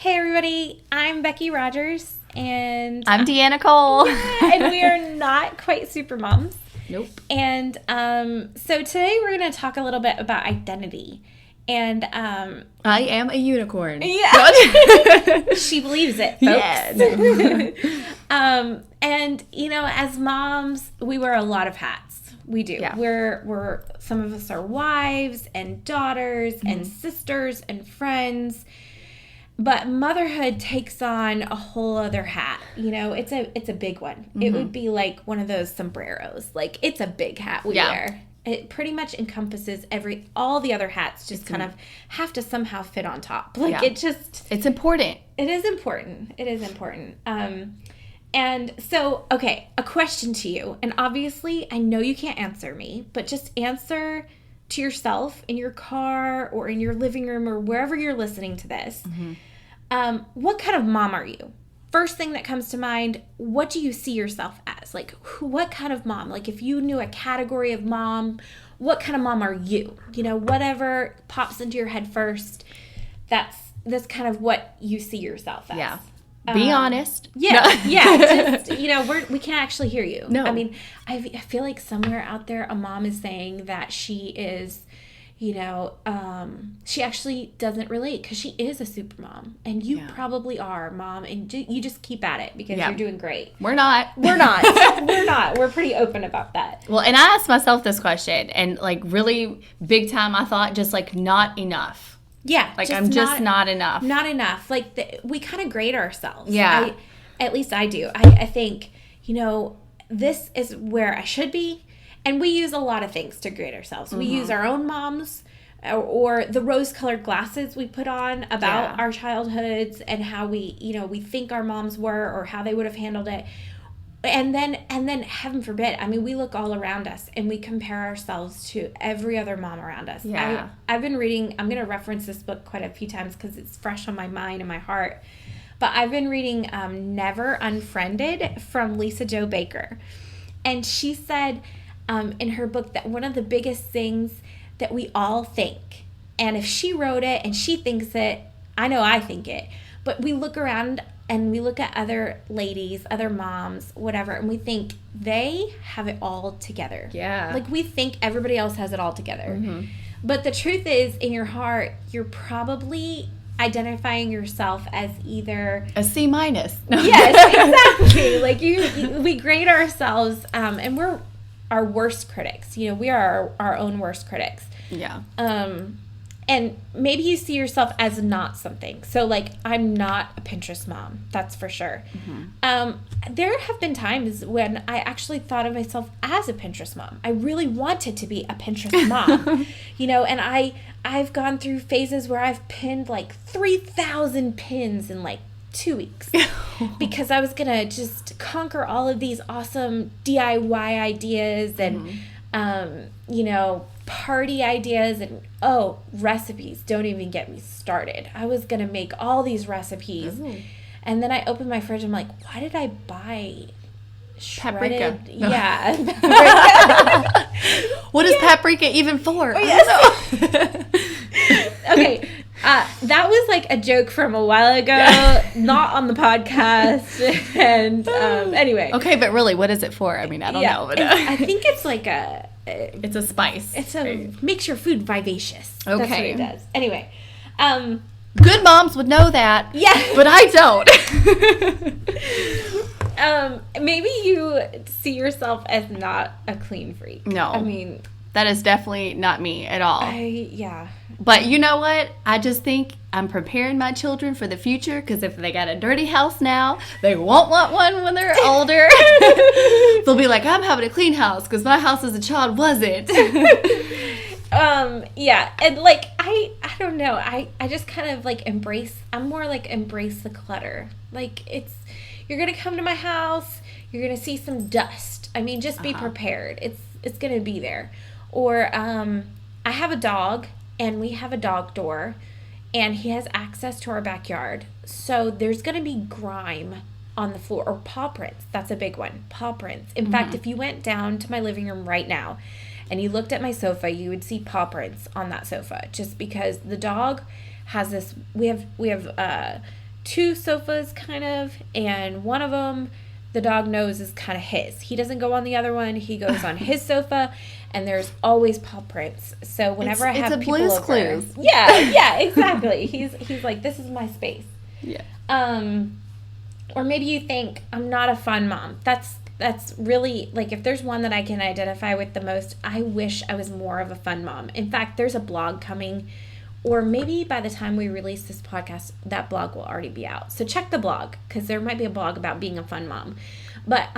Hey everybody, I'm Becky Rogers and I'm Deanna Cole. and we are not quite super moms. Nope. And so today we're going to talk a little bit about identity. And I am a unicorn. yeah, she believes it, folks. Yeah. And as moms, we wear a lot of hats. We do. Yeah. We're some of us are wives and daughters and sisters and friends. But motherhood takes on a whole other hat. It's a big one. It would be like one of those sombreros. Like, it's a big hat we wear. It pretty much encompasses all the other hats just kind of have to somehow fit on top. Like, it's important. It is important. It is important. And so, okay, a question to you. And obviously, I know you can't answer me, but just answer to yourself in your car or in your living room or wherever you're listening to this. What kind of mom are you? First thing that comes to mind, what do you see yourself as? Like, what kind of mom? Like, if you knew a category of mom, what kind of mom are you? Whatever pops into your head first, that's kind of what you see yourself as. Yeah. Be honest. Yeah, no. Yeah. Just, we can't actually hear you. No. I mean, I feel like somewhere out there a mom is saying that she is, she actually doesn't relate because she is a super mom. And you probably are, Mom. And you just keep at it because you're doing great. We're not. We're not. We're not. We're pretty open about that. Well, and I asked myself this question. And, really big time, I thought just, not enough. Yeah. I'm just not enough. Not enough. We kind of grade ourselves. Yeah. At least I do. I think, this is where I should be. And we use a lot of things to grade ourselves. We use our own moms or the rose-colored glasses we put on about our childhoods and how we think our moms were or how they would have handled it. And then heaven forbid, we look all around us and we compare ourselves to every other mom around us. Yeah. I've been reading, I'm going to reference this book quite a few times because it's fresh on my mind and my heart. But I've been reading Never Unfriended from Lisa Jo Baker. And she said in her book that one of the biggest things that we all think, and if she wrote it and she thinks it, I know I think it, but we look around and we look at other ladies, other moms, whatever, and we think they have it all together. Yeah. We think everybody else has it all together. But the truth is, in your heart, you're probably identifying yourself as either a C-. Yes, exactly. We grade ourselves, and we're our worst critics. We are our own worst critics. Yeah. And maybe you see yourself as not something. So, I'm not a Pinterest mom. That's for sure. There have been times when I actually thought of myself as a Pinterest mom. I really wanted to be a Pinterest mom. And I've gone through phases where I've pinned 3,000 pins in 2 weeks because I was going to just conquer all of these awesome DIY ideas and, party ideas and, recipes. Don't even get me started. I was going to make all these recipes. Ooh. And then I opened my fridge. I'm like, why did I buy shredded? Paprika. Yeah. What is paprika even for? Oh, yes. Okay. That was a joke from a while ago, not on the podcast. And anyway. Okay, but really, what is it for? I don't know. But, I think it's it's a spice. Makes your food vivacious. Okay. That's what it does. Anyway. Good moms would know that. Yeah. But I don't. Maybe you see yourself as not a clean freak. No. That is definitely not me at all. Yeah. But you know what? I just think I'm preparing my children for the future because if they got a dirty house now, they won't want one when they're older. They'll be like, I'm having a clean house because my house as a child wasn't. Yeah. And I don't know. I just kind of embrace the clutter. You're going to come to my house. You're going to see some dust. Just be prepared. It's going to be there. Or I have a dog. And we have a dog door, and he has access to our backyard. So there's going to be grime on the floor, or paw prints. That's a big one. Paw prints. In fact, if you went down to my living room right now and you looked at my sofa, you would see paw prints on that sofa just because the dog has this, we have two sofas kind of, and one of them the dog knows is kind of his. He doesn't go on the other one. He goes on his sofa, and there's always paw prints. So whenever I have people over, Clues. yeah, exactly. He's like, this is my space. Yeah. Or maybe you think I'm not a fun mom. That's really, like, if there's one that I can identify with the most, I wish I was more of a fun mom. In fact, there's a blog coming, or maybe by the time we release this podcast, that blog will already be out. So check the blog, because there might be a blog about being a fun mom. But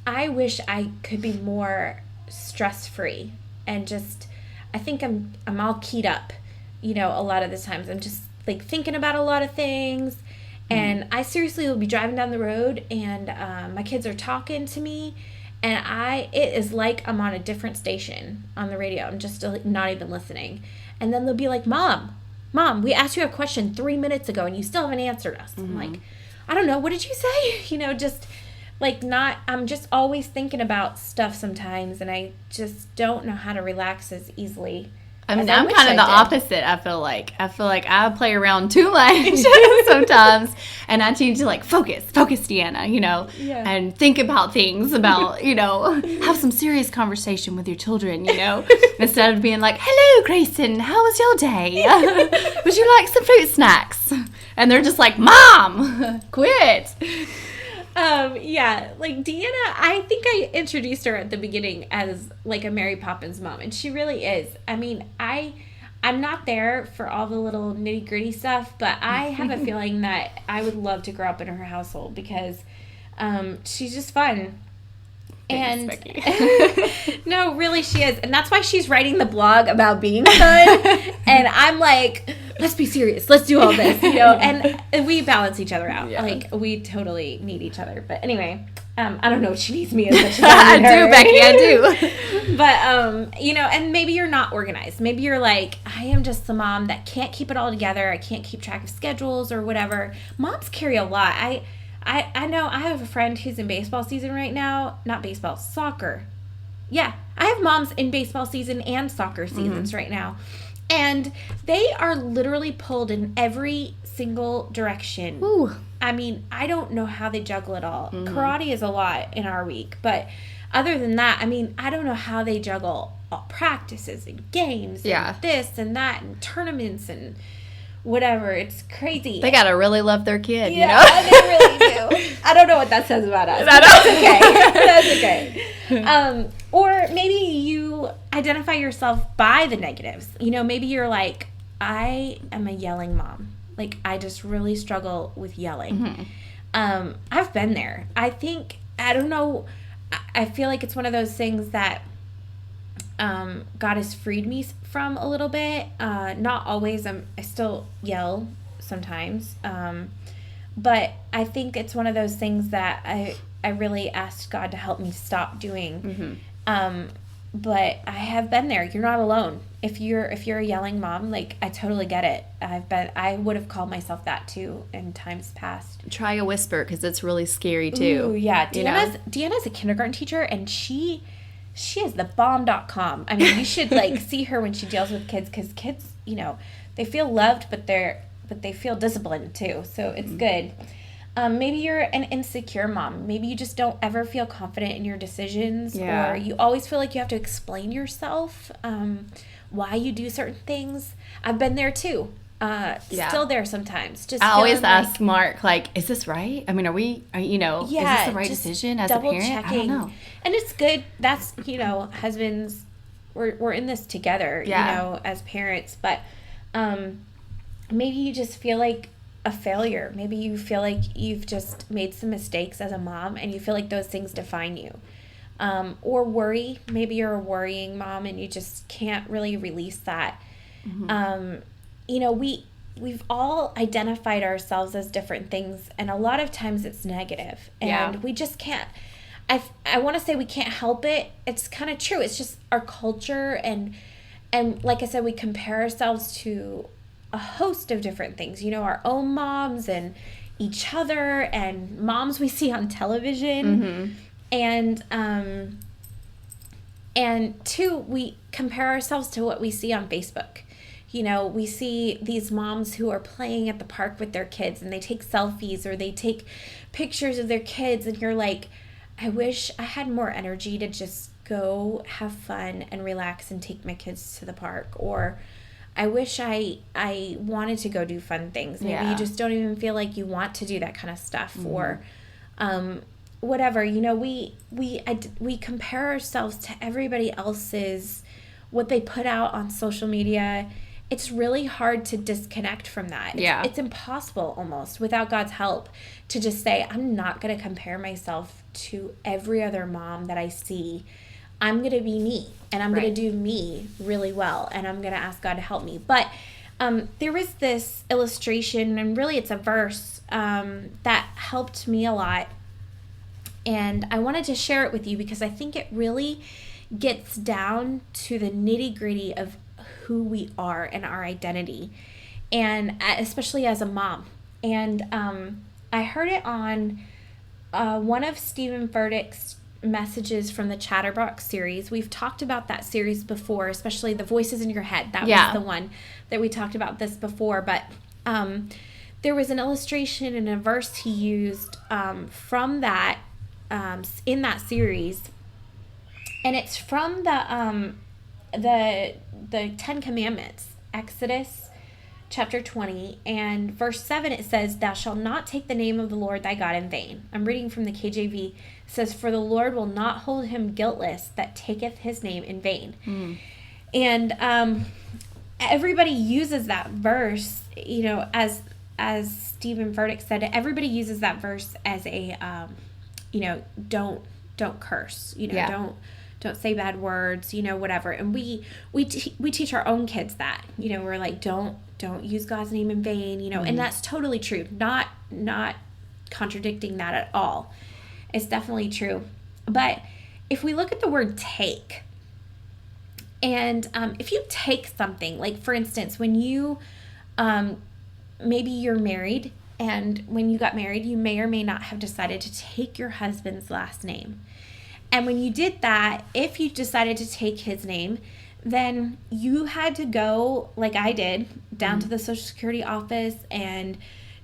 I wish I could be more stress-free, and just, I think I'm all keyed up, a lot of the times. I'm just, like, thinking about a lot of things, and I seriously will be driving down the road, and my kids are talking to me, and it is like I'm on a different station on the radio. I'm just not even listening. And then they'll be like, Mom, we asked you a question 3 minutes ago and you still haven't answered us. I'm like, I don't know. What did you say? Just like I'm just always thinking about stuff sometimes, and I just don't know how to relax as easily. I mean, I'm kind of the opposite. I feel like I play around too much sometimes, and I need to, like, focus, Deanna, and think about things, have some serious conversation with your children, instead of being like, hello, Grayson, how was your day? Would you like some fruit snacks? And they're just like, Mom, quit. Yeah, like Deanna, I think I introduced her at the beginning as like a Mary Poppins mom, and she really is. I mean, I'm not there for all the little nitty gritty stuff, but I have a feeling that I would love to grow up in her household, because she's just fun. Thanks, Becky. No, really, she is. And that's why she's writing the blog about being fun. And I'm like, let's be serious. Let's do all this, And we balance each other out. Yeah. Like, we totally need each other. But anyway, I don't know if she needs me as much as I need her. I do, Becky, I do. But, and maybe you're not organized. Maybe you're like, I am just the mom that can't keep it all together. I can't keep track of schedules or whatever. Moms carry a lot. I know I have a friend who's in baseball season right now. Not baseball, soccer. Yeah, I have moms in baseball season and soccer seasons right now. And they are literally pulled in every single direction. Ooh. I mean, I don't know how they juggle it all. Karate is a lot in our week. But other than that, I mean, I don't know how they juggle all practices and games and this and that and tournaments and whatever. It's crazy. They gotta really love their kid, they really do. I don't know what that says about us, but that's okay. That's okay. Or maybe you identify yourself by the negatives. Maybe you're like, I am a yelling mom. Like, I just really struggle with yelling. I've been there. I don't know, I feel like it's one of those things that God has freed me from a little bit. Not always. I still yell sometimes. But I think it's one of those things that I really asked God to help me stop doing. But I have been there. You're not alone. If you're a yelling mom, like, I totally get it. I would have called myself that too in times past. Try a whisper, because it's really scary too. Ooh, yeah. Deanna's a kindergarten teacher, and she is the bomb.com. I mean, you should like see her when she deals with kids, because kids, they feel loved, but they feel disciplined too. So it's good. Maybe you're an insecure mom. Maybe you just don't ever feel confident in your decisions, or you always feel like you have to explain yourself, why you do certain things. I've been there too. Still there sometimes. Just I always ask Mark, like, is this right? I mean, is this the right decision as a parent? Checking. I don't know. And it's good. That's, husbands, we're in this together, as parents. But maybe you just feel like a failure. Maybe you feel like you've just made some mistakes as a mom, and you feel like those things define you. Or worry. Maybe you're a worrying mom and you just can't really release that. We've all identified ourselves as different things, and a lot of times it's negative, and we just can't. I want to say we can't help it. It's kind of true. It's just our culture, and like I said, we compare ourselves to a host of different things. Our own moms and each other, and moms we see on television, and two, we compare ourselves to what we see on Facebook. We see these moms who are playing at the park with their kids and they take selfies or they take pictures of their kids, and you're like, I wish I had more energy to just go have fun and relax and take my kids to the park. Or I wish I wanted to go do fun things. Maybe you just don't even feel like you want to do that kind of stuff. Or whatever. We compare ourselves to everybody else's, what they put out on social media. It's really hard to disconnect from that. It's impossible almost without God's help to just say, I'm not going to compare myself to every other mom that I see. I'm going to be me, and I'm going to do me really well, and I'm going to ask God to help me. But there was this illustration, and really it's a verse that helped me a lot, and I wanted to share it with you because I think it really gets down to the nitty-gritty of who we are and our identity, and especially as a mom. And I heard it on one of Stephen Furtick's messages from the Chatterbox series. We've talked about that series before, especially the Voices in Your Head. That was the one that we talked about this before. But there was an illustration and a verse he used from that in that series, and it's from the Ten Commandments, Exodus chapter 20, and verse 7. It says, "Thou shalt not take the name of the Lord thy God in vain." I'm reading from the KJV. It says, "For the Lord will not hold him guiltless that taketh his name in vain." And everybody uses that verse, as Stephen Furtick said, everybody uses that verse as a don't curse, don't say bad words, whatever. And we teach our own kids that, we're like, don't use God's name in vain, and that's totally true. Not contradicting that at all. It's definitely true. But if we look at the word take, and if you take something, like for instance, when you, maybe you're married, and when you got married, you may or may not have decided to take your husband's last name. And when you did that, if you decided to take his name, then you had to go, like I did, down to the Social Security office and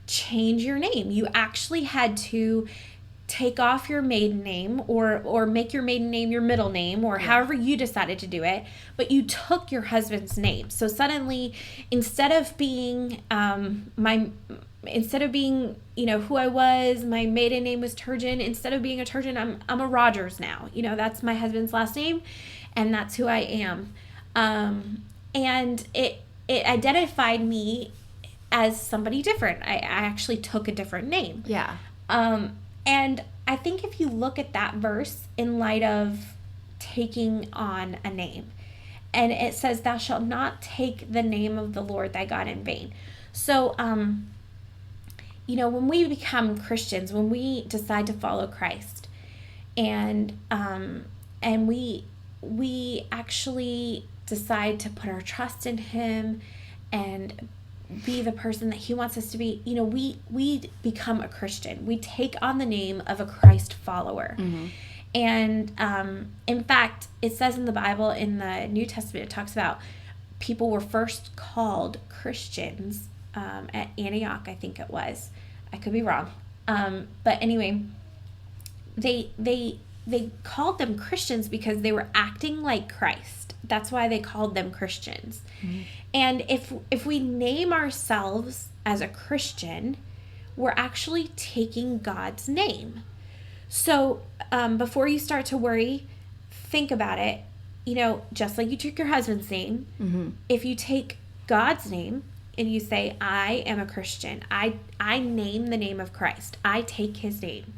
change your name. You actually had to take off your maiden name or make your maiden name your middle name, or however you decided to do it, but you took your husband's name. So suddenly, instead of being who I was, my maiden name was Turgeon. Instead of being a Turgeon, I'm a Rogers now. That's my husband's last name, and that's who I am. And it identified me as somebody different. I actually took a different name. Yeah. And I think if you look at that verse in light of taking on a name, and it says, "Thou shalt not take the name of the Lord thy God in vain." So, when we become Christians, when we decide to follow Christ, and we actually decide to put our trust in Him and be the person that He wants us to be, we become a Christian. We take on the name of a Christ follower. And in fact, it says in the Bible, in the New Testament, it talks about people were first called Christians at Antioch, I think it was. I could be wrong. But anyway, they called them Christians because they were acting like Christ. That's why they called them Christians. And if we name ourselves as a Christian, we're actually taking God's name. So before you start to worry, think about it. Just like you took your husband's name, if you take God's name and you say, I am a Christian, I name the name of Christ, I take His name.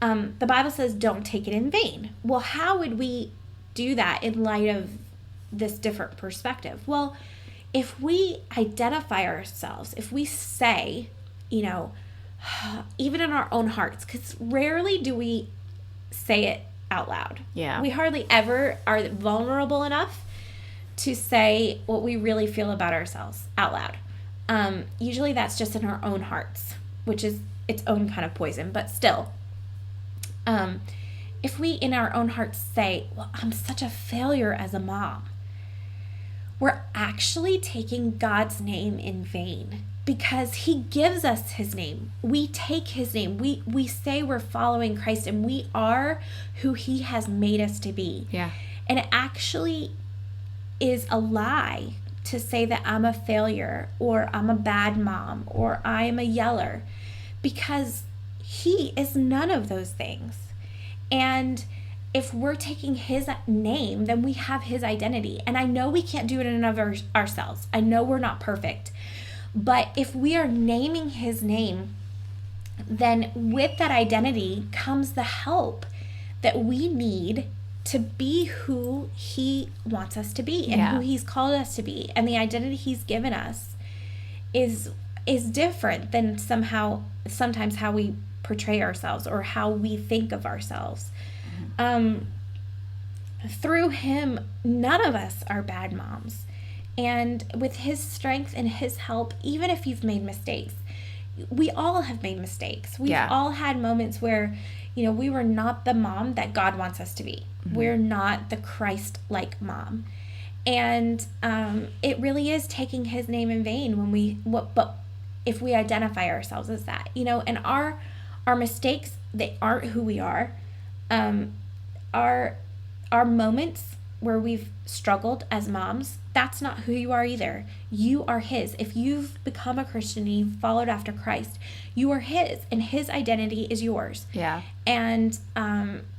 The Bible says don't take it in vain. Well, how would we do that in light of this different perspective? Well, if we identify ourselves, if we say, even in our own hearts, because rarely do we say it out loud. Yeah. We hardly ever are vulnerable enough to say what we really feel about ourselves out loud. Usually that's just in our own hearts, which is its own kind of poison, but still. If we in our own hearts say, well, I'm such a failure as a mom, we're actually taking God's name in vain, because he gives us his name. We take his name. We say we're following Christ, and we are who he has made us to be. Yeah. And it actually is a lie to say that I'm a failure, or I'm a bad mom, or I'm a yeller, because he is none of those things. And if we're taking his name, then we have his identity. And I know we can't do it in and of ourselves. I know we're not perfect. But if we are naming his name, then with that identity comes the help that we need to be who he wants us to be, and who he's called us to be. And the identity he's given us is different than sometimes how we portray ourselves or how we think of ourselves. Through him, none of us are bad moms. And with his strength and his help, even if you've made mistakes, we all have made mistakes. We've all had moments where, we were not the mom that God wants us to be. We're not the Christ-like mom. And it really is taking his name in vain but if we identify ourselves as that, and our mistakes, they aren't who we are. Our moments where we've struggled as moms, that's not who you are either. You are his. If you've become a Christian and you've followed after Christ, you are his, and his identity is yours. Yeah. And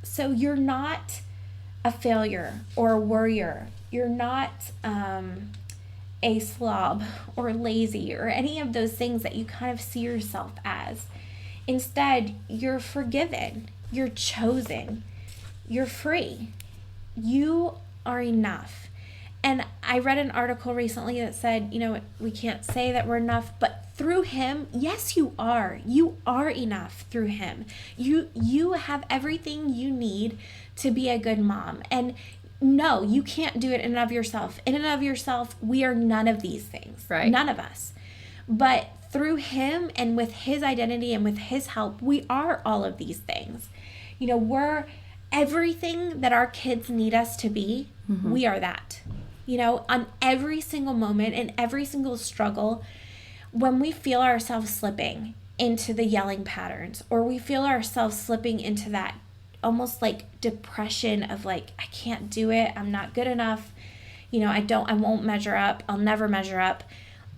so you're not a failure or a worrier. You're not a slob or lazy or any of those things that you kind of see yourself as. Instead, you're forgiven. You're chosen. You're free. You are enough. And I read an article recently that said, we can't say that we're enough, but through him, yes, you are. You are enough through him. You have everything you need to be a good mom. And no, you can't do it in and of yourself. In and of yourself, we are none of these things. Right. None of us. But through him and with his identity and with his help, we are all of these things. We're everything that our kids need us to be. We are that. On every single moment and every single struggle, when we feel ourselves slipping into the yelling patterns, or we feel ourselves slipping into that almost like depression of like, I can't do it, I'm not good enough, I won't measure up, I'll never measure up.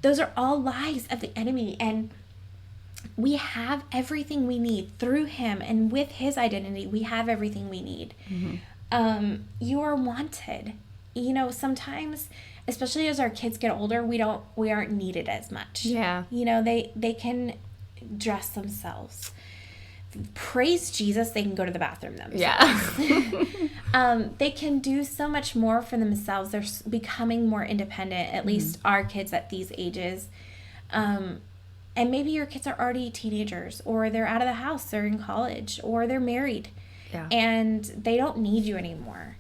Those are all lies of the enemy, and we have everything we need through him, and with his identity, we have everything we need. You are wanted. Sometimes, especially as our kids get older, we aren't needed as much. Yeah. They can dress themselves. Praise Jesus, they can go to the bathroom themselves. Yeah. They can do so much more for themselves. They're becoming more independent, at least our kids at these ages. And maybe your kids are already teenagers, or they're out of the house, they're in college, or they're married. Yeah. And they don't need you anymore.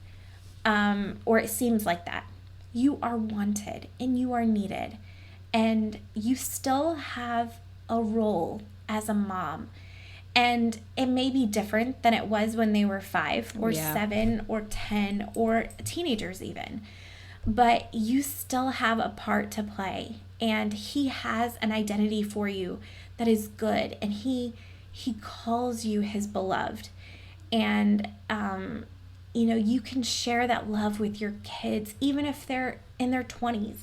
Or it seems like that. You are wanted and you are needed. And you still have a role as a mom. And it may be different than it was when they were 5 or 7 or 10 or teenagers even. But you still have a part to play. And he has an identity for you that is good. And he calls you his beloved. And, you can share that love with your kids, even if they're in their 20s.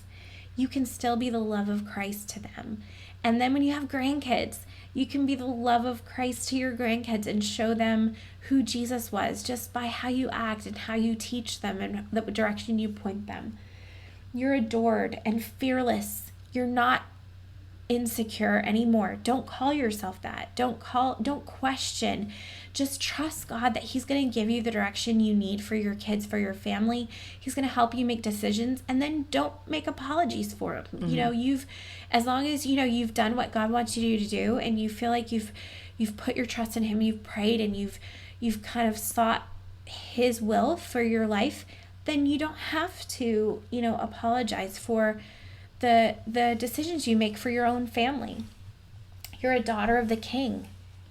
You can still be the love of Christ to them. And then when you have grandkids, you can be the love of Christ to your grandkids and show them who Jesus was just by how you act and how you teach them and the direction you point them. You're adored and fearless. You're not insecure anymore. Don't call yourself that. Don't question. Just trust God that he's going to give you the direction you need for your kids, for your family. He's going to help you make decisions, and then don't make apologies for them. Mm-hmm. As long as you've done what God wants you to do, and you feel like you've put your trust in him, you've prayed, and you've kind of sought his will for your life, then you don't have to, apologize for the decisions you make for your own family. You're a daughter of the King.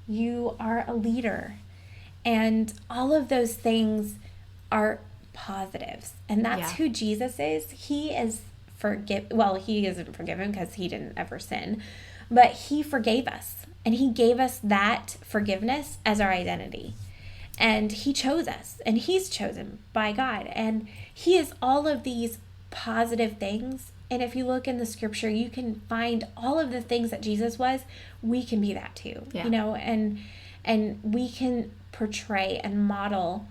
You are a leader. And all of those things are positives. And that's who Jesus is. He is he isn't forgiven because he didn't ever sin, but he forgave us, and he gave us that forgiveness as our identity. And he chose us, and he's chosen by God, and he is all of these positive things. And if you look in the scripture, you can find all of the things that Jesus was. We can be that too, you know, and we can portray and model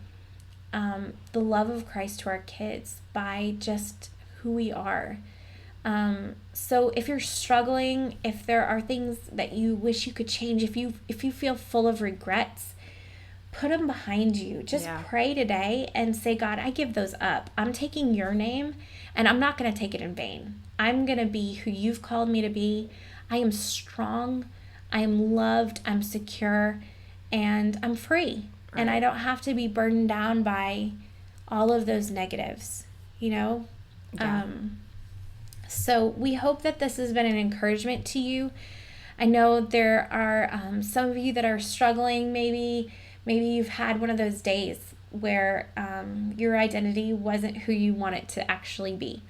the love of Christ to our kids by just who we are. So if you're struggling, if there are things that you wish you could change, if you feel full of regrets, put them behind you. Just pray today and say, God, I give those up. I'm taking your name, and I'm not going to take it in vain. I'm going to be who you've called me to be. I am strong. I am loved. I'm secure, and I'm free. Right. And I don't have to be burdened down by all of those negatives, you know? Yeah. So we hope that this has been an encouragement to you. I know there are some of you that are struggling. Maybe you've had one of those days where your identity wasn't who you want it to actually be.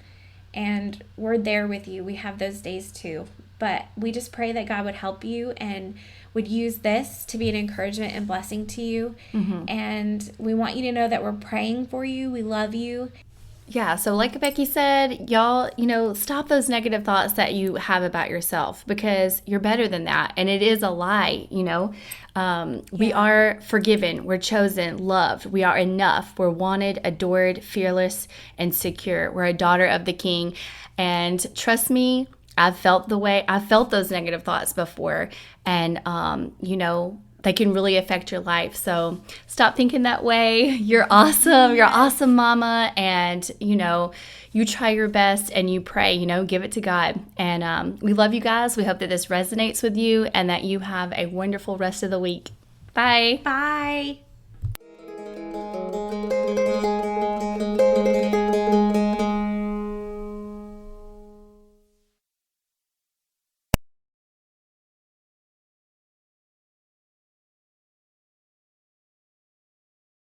And we're there with you. We have those days too. But we just pray that God would help you and would use this to be an encouragement and blessing to you. Mm-hmm. And we want you to know that we're praying for you. We love you. Yeah, so like Becky said, y'all, stop those negative thoughts that you have about yourself, because you're better than that. And it is a lie, We are forgiven, we're chosen, loved, we are enough, we're wanted, adored, fearless, and secure. We're a daughter of the King. And trust me, I've felt those negative thoughts before. And, they can really affect your life. So stop thinking that way. You're awesome. You're awesome, mama. And, you try your best and you pray, give it to God. And we love you guys. We hope that this resonates with you and that you have a wonderful rest of the week. Bye. Bye.